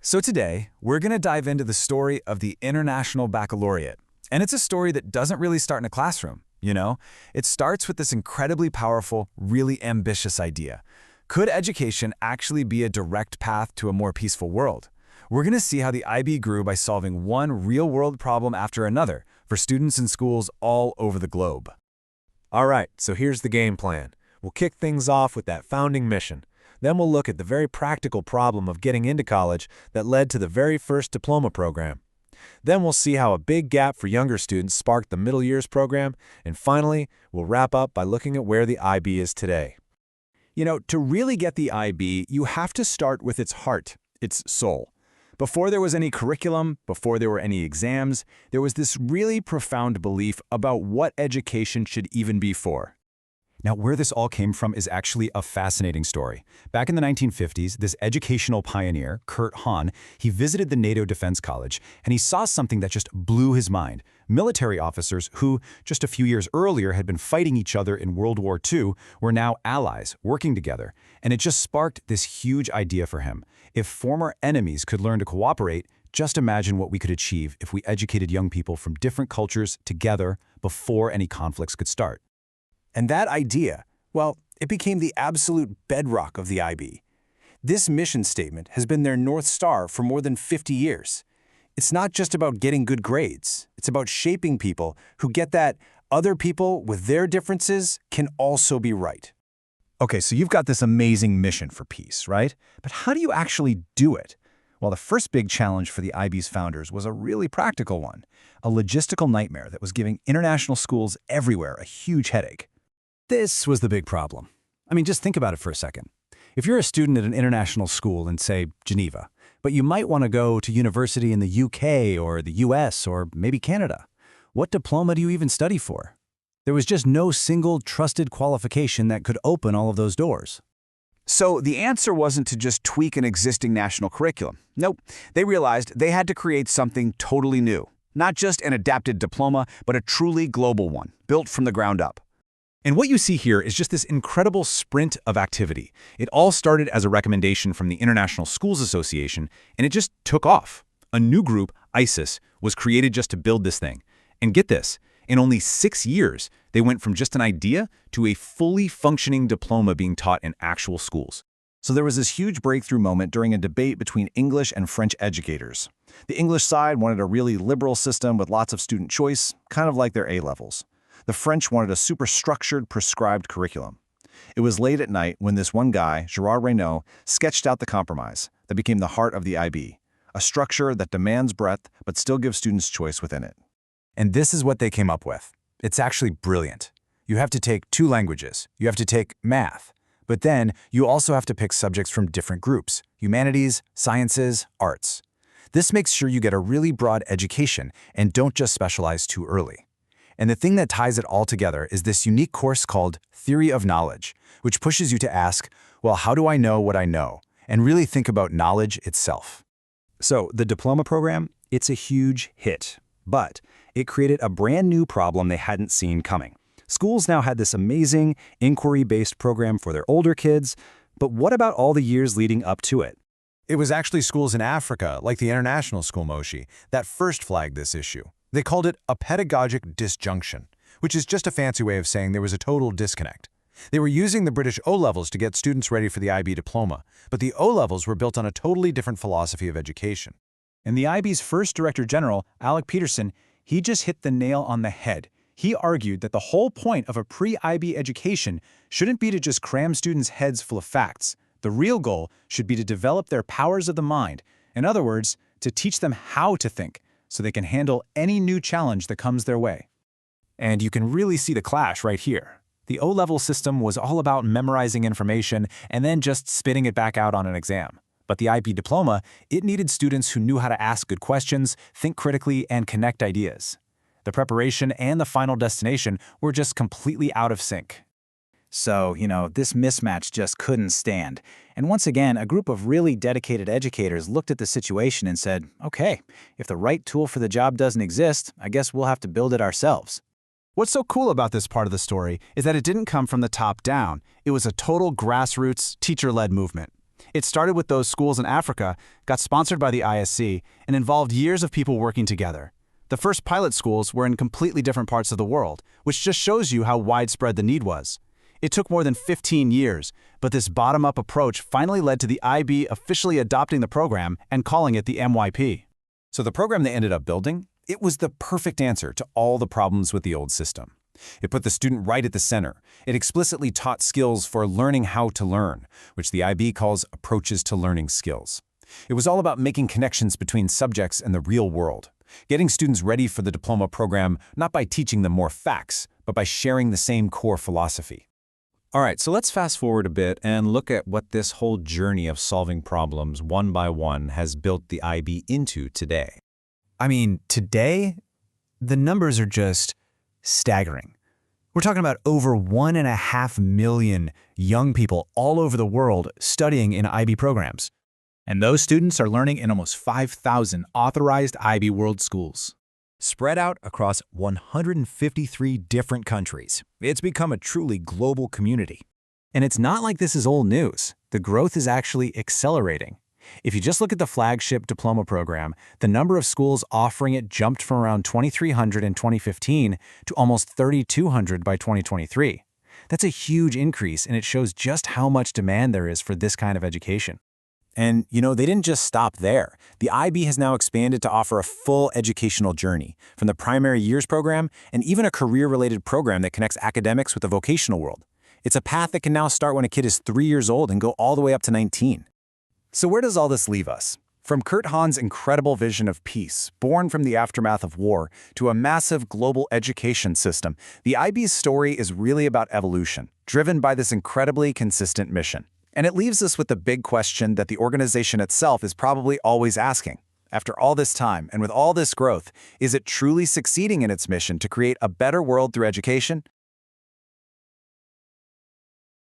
So today, we're going to dive into the story of the International Baccalaureate. And it's a story that doesn't really start in a classroom, you know? It starts with this incredibly powerful, really ambitious idea. Could education actually be a direct path to a more peaceful world? We're going to see how the IB grew by solving one real-world problem after another for students in schools all over the globe. All right, so here's the game plan. We'll kick things off with that founding mission. Then we'll look at the very practical problem of getting into college that led to the very first diploma program. Then we'll see how a big gap for younger students sparked the middle years program. And finally, we'll wrap up by looking at where the IB is today. You know, to really get the IB, you have to start with its heart, its soul. Before there was any curriculum, before there were any exams, there was this really profound belief about what education should even be for. Now, where this all came from is actually a fascinating story. Back in the 1950s, this educational pioneer, Kurt Hahn, he visited the NATO Defense College, and he saw something that just blew his mind. Military officers who, just a few years earlier, had been fighting each other in World War II were now allies, working together. And it just sparked this huge idea for him. If former enemies could learn to cooperate, just imagine what we could achieve if we educated young people from different cultures together before any conflicts could start. And that idea, well, it became the absolute bedrock of the IB. This mission statement has been their North Star for more than 50 years. It's not just about getting good grades. It's about shaping people who get that other people with their differences can also be right. Okay, so you've got this amazing mission for peace, right? But how do you actually do it? Well, the first big challenge for the IB's founders was a really practical one, a logistical nightmare that was giving international schools everywhere a huge headache. This was the big problem. I mean, just think about it for a second. If you're a student at an international school in, say, Geneva, but you might want to go to university in the UK or the US or maybe Canada, what diploma do you even study for? There was just no single trusted qualification that could open all of those doors. So the answer wasn't to just tweak an existing national curriculum. Nope, they realized they had to create something totally new. Not just an adapted diploma, but a truly global one, built from the ground up. And what you see here is just this incredible sprint of activity. It all started as a recommendation from the International Schools Association, and it just took off. A new group, ISIS, was created just to build this thing. And get this, in only 6 years, they went from just an idea to a fully functioning diploma being taught in actual schools. So there was this huge breakthrough moment during a debate between English and French educators. The English side wanted a really liberal system with lots of student choice, kind of like their A-levels. The French wanted a super structured, prescribed curriculum. It was late at night when this one guy, Gerard Reynaud, sketched out the compromise that became the heart of the IB, a structure that demands breadth but still gives students choice within it. And this is what they came up with. It's actually brilliant. You have to take 2 languages. You have to take math. But then you also have to pick subjects from different groups: humanities, sciences, arts. This makes sure you get a really broad education and don't just specialize too early. And the thing that ties it all together is this unique course called Theory of Knowledge, which pushes you to ask, well, how do I know what I know? And really think about knowledge itself. So the diploma program, it's a huge hit, but it created a brand new problem they hadn't seen coming. Schools now had this amazing inquiry-based program for their older kids, but what about all the years leading up to it? It was actually schools in Africa, like the International School Moshi, that first flagged this issue. They called it a pedagogic disjunction, which is just a fancy way of saying there was a total disconnect. They were using the British O-levels to get students ready for the IB diploma, but the O-levels were built on a totally different philosophy of education. And the IB's first Director General, Alec Peterson, he just hit the nail on the head. He argued that the whole point of a pre-IB education shouldn't be to just cram students' heads full of facts. The real goal should be to develop their powers of the mind. In other words, to teach them how to think, so they can handle any new challenge that comes their way. And you can really see the clash right here. The O-level system was all about memorizing information and then just spitting it back out on an exam. But the IB diploma, it needed students who knew how to ask good questions, think critically, and connect ideas. The preparation and the final destination were just completely out of sync. So, this mismatch just couldn't stand. And once again, a group of really dedicated educators looked at the situation and said, okay, if the right tool for the job doesn't exist, I guess we'll have to build it ourselves. What's so cool about this part of the story is that it didn't come from the top down. It was a total grassroots, teacher-led movement. It started with those schools in Africa, got sponsored by the ISC, and involved years of people working together. The first pilot schools were in completely different parts of the world, which just shows you how widespread the need was. It took more than 15 years, but this bottom-up approach finally led to the IB officially adopting the program and calling it the MYP. So the program they ended up building, it was the perfect answer to all the problems with the old system. It put the student right at the center. It explicitly taught skills for learning how to learn, which the IB calls approaches to learning skills. It was all about making connections between subjects and the real world, getting students ready for the diploma program not by teaching them more facts, but by sharing the same core philosophy. All right, so let's fast forward a bit and look at what this whole journey of solving problems one by one has built the IB into today. I mean, today, the numbers are just staggering. We're talking about over 1.5 million young people all over the world studying in IB programs. And those students are learning in almost 5,000 authorized IB World schools. Spread out across 153 different countries, it's become a truly global community. And it's not like this is old news. The growth is actually accelerating. If you just look at the flagship diploma program, the number of schools offering it jumped from around 2,300 in 2015 to almost 3,200 by 2023. That's a huge increase, and it shows just how much demand there is for this kind of education. And, they didn't just stop there. The IB has now expanded to offer a full educational journey, from the primary years program and even a career-related program that connects academics with the vocational world. It's a path that can now start when a kid is 3 years old and go all the way up to 19. So where does all this leave us? From Kurt Hahn's incredible vision of peace, born from the aftermath of war, to a massive global education system, the IB's story is really about evolution, driven by this incredibly consistent mission. And it leaves us with the big question that the organization itself is probably always asking. After all this time and with all this growth, is it truly succeeding in its mission to create a better world through education?